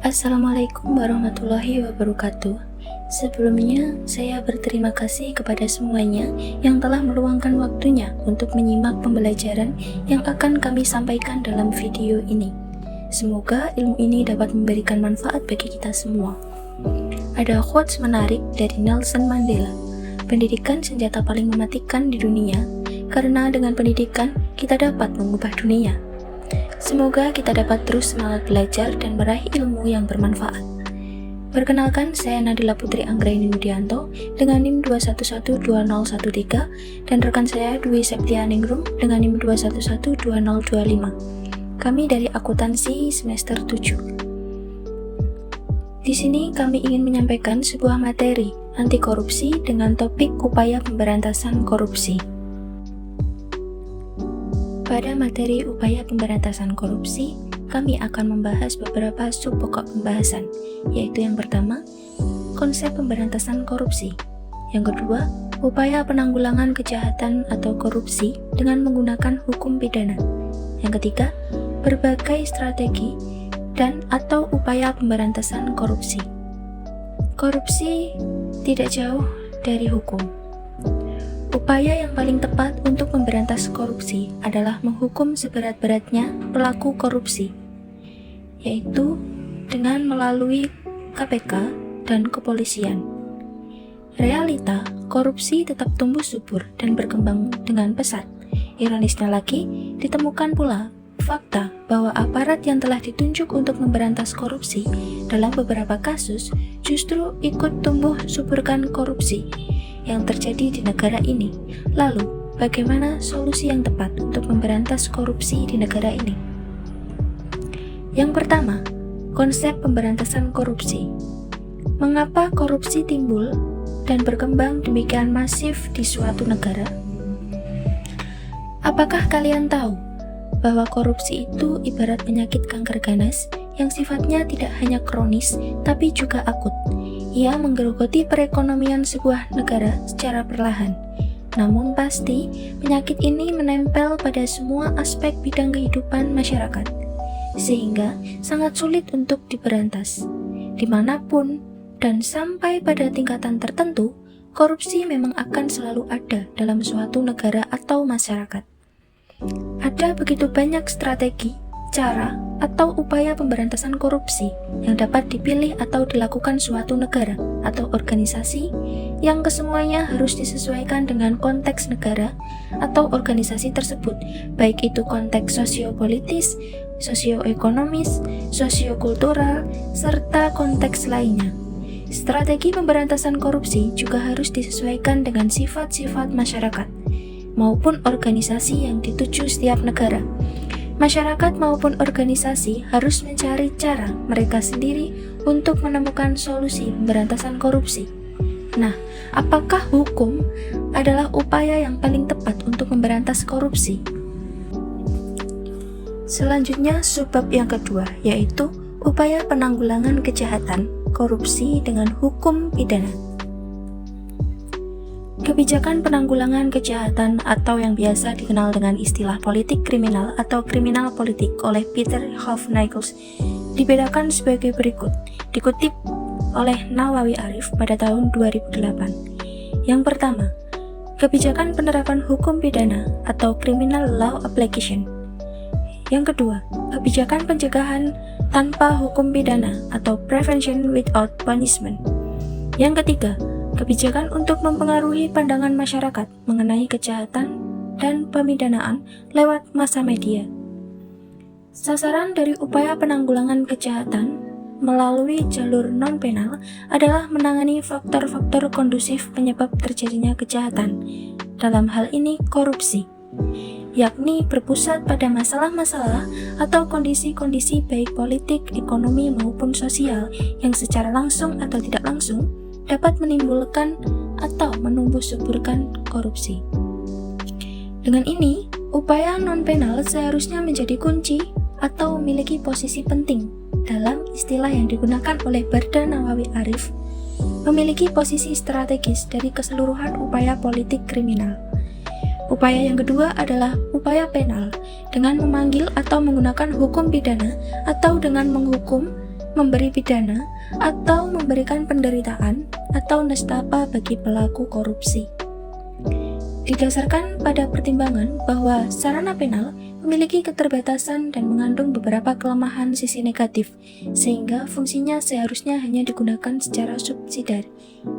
Assalamualaikum warahmatullahi wabarakatuh. Sebelumnya, saya berterima kasih kepada semuanya yang telah meluangkan waktunya untuk menyimak pembelajaran yang akan kami sampaikan dalam video ini. Semoga ilmu ini dapat memberikan manfaat bagi kita semua. Ada quotes menarik dari Nelson Mandela, "Pendidikan senjata paling mematikan di dunia, karena dengan pendidikan kita dapat mengubah dunia." Semoga kita dapat terus semangat belajar dan meraih ilmu yang bermanfaat. Perkenalkan, saya Nadila Putri Anggraini Nudianto dengan NIM 2112013 dan rekan saya Dwi Septianingrum dengan NIM 2112025. Kami dari akuntansi semester 7. Di sini kami ingin menyampaikan sebuah materi anti korupsi dengan topik upaya pemberantasan korupsi. Pada materi upaya pemberantasan korupsi, kami akan membahas beberapa sub pokok pembahasan, yaitu yang pertama, konsep pemberantasan korupsi. Yang kedua, upaya penanggulangan kejahatan atau korupsi dengan menggunakan hukum pidana. Yang ketiga, berbagai strategi dan atau upaya pemberantasan korupsi. Korupsi tidak jauh dari hukum. Upaya yang paling tepat untuk memberantas korupsi adalah menghukum seberat-beratnya pelaku korupsi, yaitu dengan melalui KPK dan kepolisian. Realita, korupsi tetap tumbuh subur dan berkembang dengan pesat. Ironisnya lagi, ditemukan pula fakta bahwa aparat yang telah ditunjuk untuk memberantas korupsi dalam beberapa kasus justru ikut tumbuh suburkan korupsi yang terjadi di negara ini. Lalu, bagaimana solusi yang tepat untuk memberantas korupsi di negara ini? Yang pertama, konsep pemberantasan korupsi. Mengapa korupsi timbul dan berkembang demikian masif di suatu negara? Apakah kalian tahu bahwa korupsi itu ibarat penyakit kanker ganas yang sifatnya tidak hanya kronis tapi juga akut? Ia menggerogoti perekonomian sebuah negara secara perlahan. Namun pasti, penyakit ini menempel pada semua aspek bidang kehidupan masyarakat, sehingga sangat sulit untuk diberantas. Dimanapun dan sampai pada tingkatan tertentu, korupsi memang akan selalu ada dalam suatu negara atau masyarakat. Ada begitu banyak strategi, cara, atau upaya pemberantasan korupsi yang dapat dipilih atau dilakukan suatu negara atau organisasi yang kesemuanya harus disesuaikan dengan konteks negara atau organisasi tersebut, baik itu konteks sosiopolitis, sosioekonomis, sosiokultural, serta konteks lainnya. Strategi pemberantasan korupsi juga harus disesuaikan dengan sifat-sifat masyarakat maupun organisasi yang dituju setiap negara. Masyarakat maupun organisasi harus mencari cara mereka sendiri untuk menemukan solusi pemberantasan korupsi. Nah, apakah hukum adalah upaya yang paling tepat untuk memberantas korupsi? Selanjutnya, subbab yang kedua, yaitu upaya penanggulangan kejahatan korupsi dengan hukum pidana. Kebijakan penanggulangan kejahatan atau yang biasa dikenal dengan istilah politik kriminal atau kriminal politik oleh Peter Hofnaegels dibedakan sebagai berikut, dikutip oleh Nawawi Arif pada tahun 2008. Yang pertama, kebijakan penerapan hukum pidana atau criminal law application. Yang kedua, kebijakan pencegahan tanpa hukum pidana atau prevention without punishment. Yang ketiga, kebijakan untuk mempengaruhi pandangan masyarakat mengenai kejahatan dan pemidanaan lewat massa media. Sasaran dari upaya penanggulangan kejahatan melalui jalur non-penal adalah menangani faktor-faktor kondusif penyebab terjadinya kejahatan, dalam hal ini korupsi, yakni berpusat pada masalah-masalah atau kondisi-kondisi baik politik, ekonomi maupun sosial yang secara langsung atau tidak langsung dapat menimbulkan atau menumbuh suburkan korupsi. Dengan ini, upaya non-penal seharusnya menjadi kunci atau memiliki posisi penting dalam istilah yang digunakan oleh Barda Nawawi Arif, memiliki posisi strategis dari keseluruhan upaya politik kriminal. Upaya yang kedua adalah upaya penal dengan memanggil atau menggunakan hukum pidana atau dengan menghukum memberi pidana, atau memberikan penderitaan atau nestapa bagi pelaku korupsi. Didasarkan pada pertimbangan bahwa sarana penal memiliki keterbatasan dan mengandung beberapa kelemahan sisi negatif, sehingga fungsinya seharusnya hanya digunakan secara subsidiar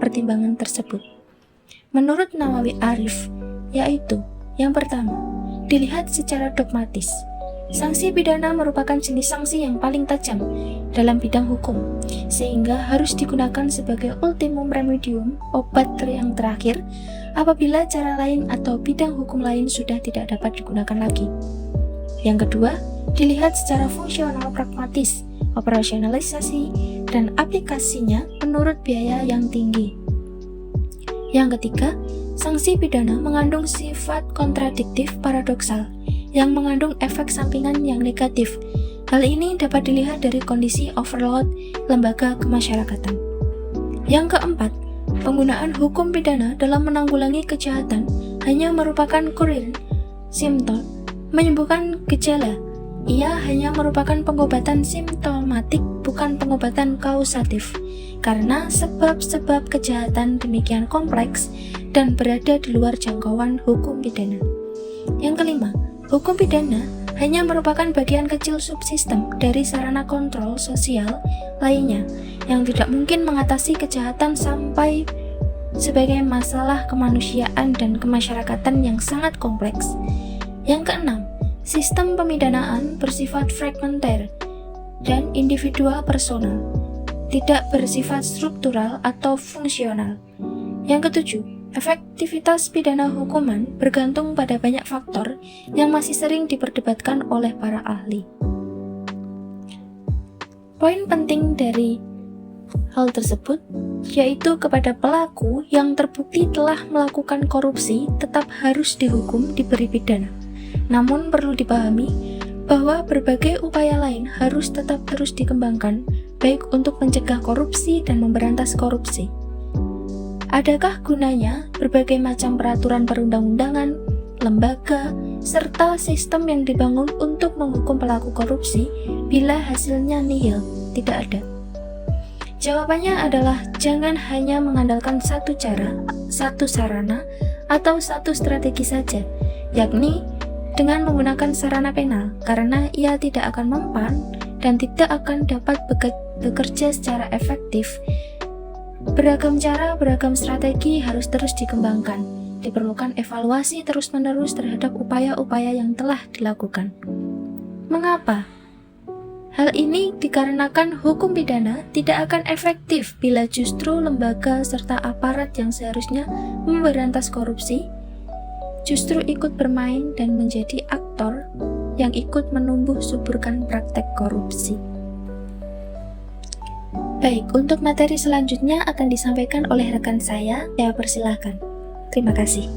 pertimbangan tersebut. Menurut Nawawi Arif, yaitu yang pertama, dilihat secara dogmatis. Sanksi pidana merupakan jenis sanksi yang paling tajam dalam bidang hukum, sehingga harus digunakan sebagai ultimum remedium, obat yang terakhir, apabila cara lain atau bidang hukum lain sudah tidak dapat digunakan lagi. Yang kedua, dilihat secara fungsional pragmatis, operasionalisasi, dan aplikasinya menurut biaya yang tinggi. Yang ketiga, sanksi pidana mengandung sifat kontradiktif paradoksal yang mengandung efek sampingan yang negatif. Hal ini dapat dilihat dari kondisi overload lembaga kemasyarakatan. Yang keempat, penggunaan hukum pidana dalam menanggulangi kejahatan hanya merupakan kurir, simptom, menyembuhkan gejala. Ia hanya merupakan pengobatan simptomatik, bukan pengobatan kausatif, karena sebab-sebab kejahatan demikian kompleks dan berada di luar jangkauan hukum pidana. Yang kelima, hukum pidana hanya merupakan bagian kecil subsistem dari sarana kontrol sosial lainnya yang tidak mungkin mengatasi kejahatan sampai sebagai masalah kemanusiaan dan kemasyarakatan yang sangat kompleks. Yang keenam, sistem pemidanaan bersifat fragmenter dan individual personal, tidak bersifat struktural atau fungsional. Yang ketujuh, efektivitas pidana hukuman bergantung pada banyak faktor yang masih sering diperdebatkan oleh para ahli. Poin penting dari hal tersebut yaitu kepada pelaku yang terbukti telah melakukan korupsi tetap harus dihukum diberi pidana. Namun perlu dipahami bahwa berbagai upaya lain harus tetap terus dikembangkan baik untuk mencegah korupsi dan memberantas korupsi. Adakah gunanya berbagai macam peraturan perundang-undangan, lembaga, serta sistem yang dibangun untuk menghukum pelaku korupsi bila hasilnya nihil, tidak ada? Jawabannya adalah jangan hanya mengandalkan satu cara, satu sarana, atau satu strategi saja, yakni dengan menggunakan sarana penal, karena ia tidak akan mempan dan tidak akan dapat bekerja secara efektif. Beragam cara, beragam strategi harus terus dikembangkan. Diperlukan evaluasi terus-menerus terhadap upaya-upaya yang telah dilakukan. Mengapa? Hal ini dikarenakan hukum pidana tidak akan efektif bila justru lembaga serta aparat yang seharusnya memberantas korupsi justru ikut bermain dan menjadi aktor yang ikut menumbuh suburkan praktek korupsi. Baik, untuk materi selanjutnya akan disampaikan oleh rekan saya persilahkan. Terima kasih.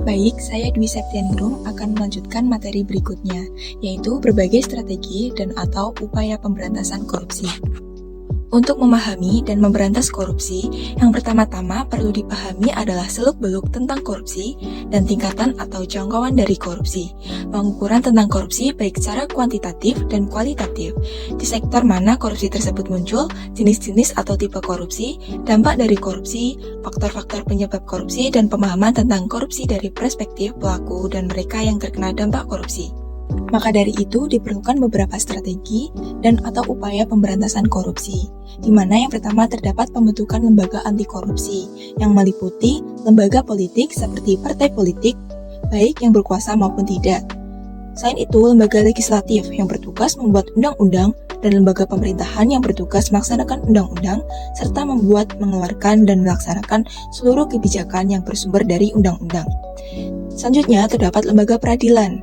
Baik, saya Dwi Septianingrum akan melanjutkan materi berikutnya, yaitu berbagai strategi dan atau upaya pemberantasan korupsi. Untuk memahami dan memberantas korupsi, yang pertama-tama perlu dipahami adalah seluk-beluk tentang korupsi dan tingkatan atau jangkauan dari korupsi. Pengukuran tentang korupsi baik secara kuantitatif dan kualitatif. Di sektor mana korupsi tersebut muncul, jenis-jenis atau tipe korupsi, dampak dari korupsi, faktor-faktor penyebab korupsi, dan pemahaman tentang korupsi dari perspektif pelaku dan mereka yang terkena dampak korupsi. Maka dari itu diperlukan beberapa strategi dan atau upaya pemberantasan korupsi, di mana yang pertama terdapat pembentukan lembaga anti korupsi yang meliputi lembaga politik seperti partai politik, baik yang berkuasa maupun tidak. Selain itu, lembaga legislatif yang bertugas membuat undang-undang dan lembaga pemerintahan yang bertugas melaksanakan undang-undang serta membuat, mengeluarkan, dan melaksanakan seluruh kebijakan yang bersumber dari undang-undang. Selanjutnya, terdapat lembaga peradilan.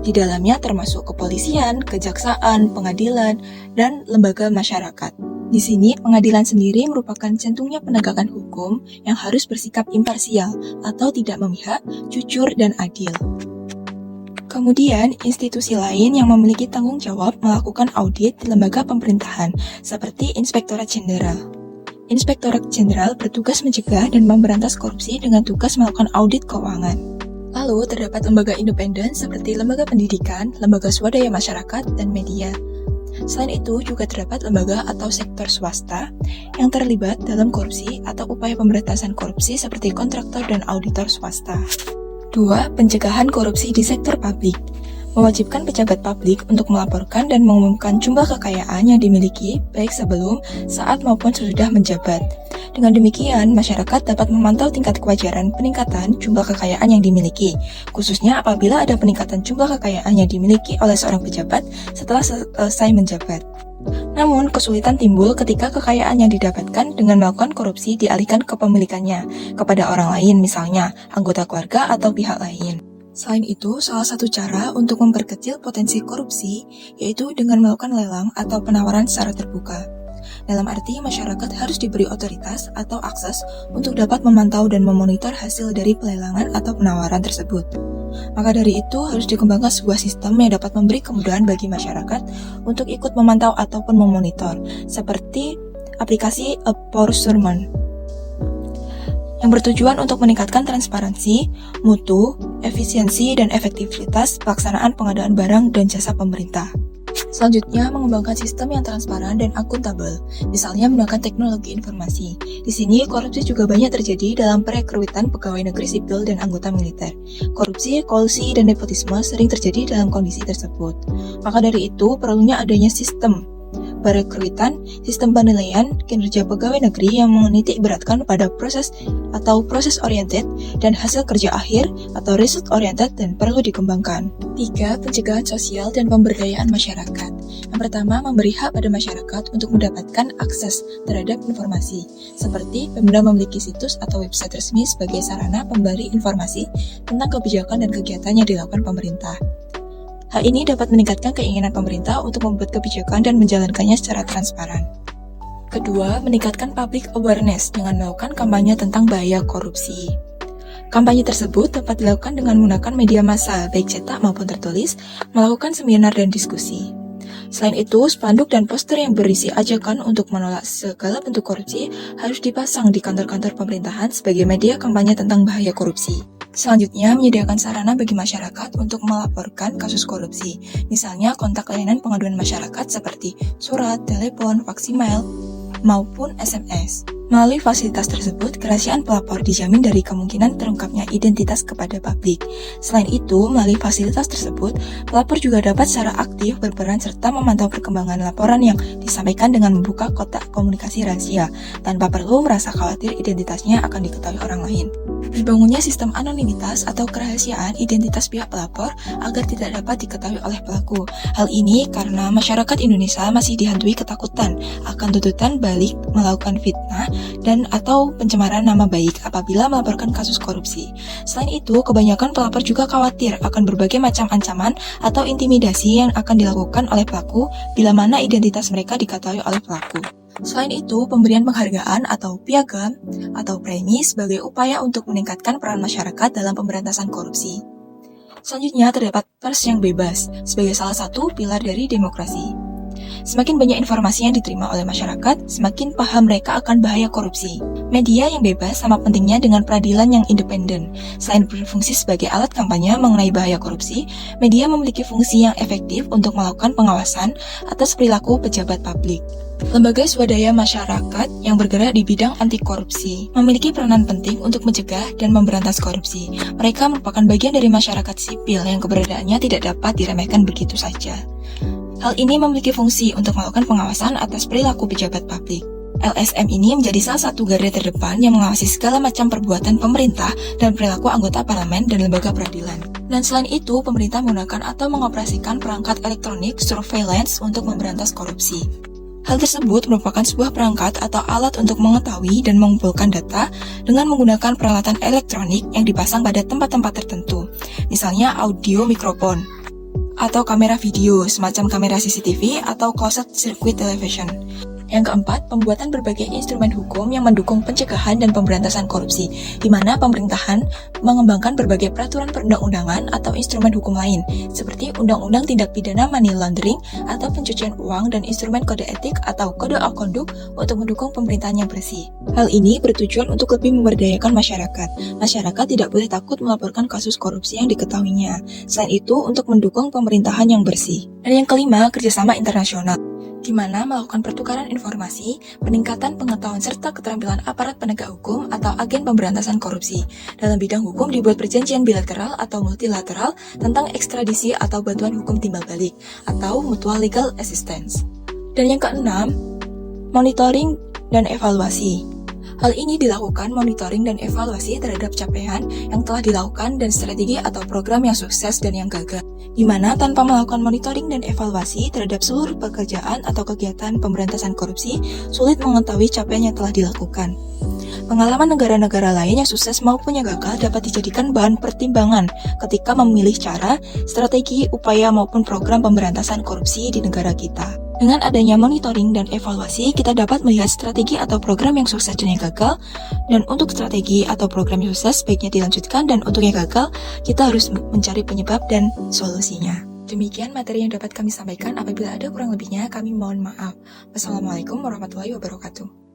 Di dalamnya termasuk kepolisian, kejaksaan, pengadilan, dan lembaga masyarakat. Di sini, pengadilan sendiri merupakan jantungnya penegakan hukum yang harus bersikap imparsial atau tidak memihak, jujur, dan adil. Kemudian, institusi lain yang memiliki tanggung jawab melakukan audit di lembaga pemerintahan, seperti Inspektorat Jenderal. Inspektorat Jenderal bertugas mencegah dan memberantas korupsi dengan tugas melakukan audit keuangan. Lalu, terdapat lembaga independen seperti lembaga pendidikan, lembaga swadaya masyarakat, dan media. Selain itu, juga terdapat lembaga atau sektor swasta yang terlibat dalam korupsi atau upaya pemberantasan korupsi seperti kontraktor dan auditor swasta. 2. Pencegahan korupsi di sektor publik. Mewajibkan pejabat publik untuk melaporkan dan mengumumkan jumlah kekayaan yang dimiliki baik sebelum, saat maupun sesudah menjabat. Dengan demikian, masyarakat dapat memantau tingkat kewajaran peningkatan jumlah kekayaan yang dimiliki, khususnya apabila ada peningkatan jumlah kekayaan yang dimiliki oleh seorang pejabat setelah selesai menjabat. Namun, kesulitan timbul ketika kekayaan yang didapatkan dengan melakukan korupsi dialihkan ke pemilikannya, kepada orang lain misalnya, anggota keluarga atau pihak lain. Selain itu, salah satu cara untuk memperkecil potensi korupsi yaitu dengan melakukan lelang atau penawaran secara terbuka. Dalam arti, masyarakat harus diberi otoritas atau akses untuk dapat memantau dan memonitor hasil dari pelelangan atau penawaran tersebut. Maka dari itu, harus dikembangkan sebuah sistem yang dapat memberi kemudahan bagi masyarakat untuk ikut memantau ataupun memonitor, seperti aplikasi Apportionment, yang bertujuan untuk meningkatkan transparansi, mutu, efisiensi, dan efektivitas pelaksanaan pengadaan barang dan jasa pemerintah. Selanjutnya, mengembangkan sistem yang transparan dan akuntabel, misalnya menggunakan teknologi informasi. Di sini, korupsi juga banyak terjadi dalam perekrutan pegawai negeri sipil dan anggota militer. Korupsi, kolusi, dan nepotisme sering terjadi dalam kondisi tersebut. Maka dari itu, perlunya adanya sistem perekrutan, sistem penilaian kinerja pegawai negeri yang menitik beratkan pada proses atau proses oriented dan hasil kerja akhir atau result oriented dan perlu dikembangkan. 3. Pencegahan sosial dan pemberdayaan masyarakat. Yang pertama, memberi hak pada masyarakat untuk mendapatkan akses terhadap informasi, seperti Pemda memiliki situs atau website resmi sebagai sarana pemberi informasi tentang kebijakan dan kegiatan yang dilakukan pemerintah. Hal ini dapat meningkatkan keinginan pemerintah untuk membuat kebijakan dan menjalankannya secara transparan. Kedua, meningkatkan public awareness dengan melakukan kampanye tentang bahaya korupsi. Kampanye tersebut dapat dilakukan dengan menggunakan media massa, baik cetak maupun tertulis, melakukan seminar dan diskusi. Selain itu, spanduk dan poster yang berisi ajakan untuk menolak segala bentuk korupsi harus dipasang di kantor-kantor pemerintahan sebagai media kampanye tentang bahaya korupsi. Selanjutnya, menyediakan sarana bagi masyarakat untuk melaporkan kasus korupsi, misalnya kontak layanan pengaduan masyarakat seperti surat, telepon, fax email, maupun SMS. Melalui fasilitas tersebut, kerahasiaan pelapor dijamin dari kemungkinan terungkapnya identitas kepada publik. Selain itu, melalui fasilitas tersebut, pelapor juga dapat secara aktif berperan serta memantau perkembangan laporan yang disampaikan dengan membuka kotak komunikasi rahasia, tanpa perlu merasa khawatir identitasnya akan diketahui orang lain. Dibangunnya sistem anonimitas atau kerahasiaan identitas pihak pelapor agar tidak dapat diketahui oleh pelaku. Hal ini karena masyarakat Indonesia masih dihantui ketakutan akan tuntutan balik melakukan fitnah dan atau pencemaran nama baik apabila melaporkan kasus korupsi. Selain itu, kebanyakan pelapor juga khawatir akan berbagai macam ancaman atau intimidasi yang akan dilakukan oleh pelaku bila mana identitas mereka diketahui oleh pelaku. Selain itu, pemberian penghargaan atau piagam atau premi sebagai upaya untuk meningkatkan peran masyarakat dalam pemberantasan korupsi. Selanjutnya, terdapat pers yang bebas sebagai salah satu pilar dari demokrasi. Semakin banyak informasi yang diterima oleh masyarakat, semakin paham mereka akan bahaya korupsi. Media yang bebas sama pentingnya dengan peradilan yang independen. Selain berfungsi sebagai alat kampanye mengenai bahaya korupsi, media memiliki fungsi yang efektif untuk melakukan pengawasan atas perilaku pejabat publik. Lembaga swadaya masyarakat yang bergerak di bidang anti korupsi memiliki peranan penting untuk mencegah dan memberantas korupsi. Mereka merupakan bagian dari masyarakat sipil yang keberadaannya tidak dapat diremehkan begitu saja. Hal ini memiliki fungsi untuk melakukan pengawasan atas perilaku pejabat publik. LSM ini menjadi salah satu garda terdepan yang mengawasi segala macam perbuatan pemerintah dan perilaku anggota parlemen dan lembaga peradilan. Dan selain itu, pemerintah menggunakan atau mengoperasikan perangkat elektronik surveillance untuk memberantas korupsi. Hal tersebut merupakan sebuah perangkat atau alat untuk mengetahui dan mengumpulkan data dengan menggunakan peralatan elektronik yang dipasang pada tempat-tempat tertentu, misalnya audio mikrofon, atau kamera video, semacam kamera CCTV atau closed circuit television. Yang keempat, pembuatan berbagai instrumen hukum yang mendukung pencegahan dan pemberantasan korupsi, di mana pemerintahan mengembangkan berbagai peraturan perundang-undangan atau instrumen hukum lain, seperti Undang-Undang Tindak Pidana Money Laundering atau pencucian uang dan instrumen kode etik atau kode of conduct untuk mendukung pemerintahan yang bersih. Hal ini bertujuan untuk lebih memberdayakan masyarakat. Masyarakat tidak boleh takut melaporkan kasus korupsi yang diketahuinya. Selain itu, untuk mendukung pemerintahan yang bersih. Dan yang kelima, kerjasama internasional. di mana melakukan pertukaran informasi, peningkatan pengetahuan serta keterampilan aparat penegak hukum atau agen pemberantasan korupsi. Dalam bidang hukum dibuat perjanjian bilateral atau multilateral tentang ekstradisi atau bantuan hukum timbal balik atau mutual legal assistance. Dan yang keenam, monitoring dan evaluasi. Hal ini dilakukan monitoring dan evaluasi terhadap capaian yang telah dilakukan dan strategi atau program yang sukses dan yang gagal, di mana tanpa melakukan monitoring dan evaluasi terhadap seluruh pekerjaan atau kegiatan pemberantasan korupsi, sulit mengetahui capaian yang telah dilakukan. Pengalaman negara-negara lain yang sukses maupun yang gagal dapat dijadikan bahan pertimbangan ketika memilih cara, strategi, upaya maupun program pemberantasan korupsi di negara kita. Dengan adanya monitoring dan evaluasi, kita dapat melihat strategi atau program yang sukses dan yang gagal. Dan untuk strategi atau program yang sukses, baiknya dilanjutkan, dan untuk yang gagal, kita harus mencari penyebab dan solusinya. Demikian materi yang dapat kami sampaikan. Apabila ada kurang lebihnya, kami mohon maaf. Wassalamualaikum warahmatullahi wabarakatuh.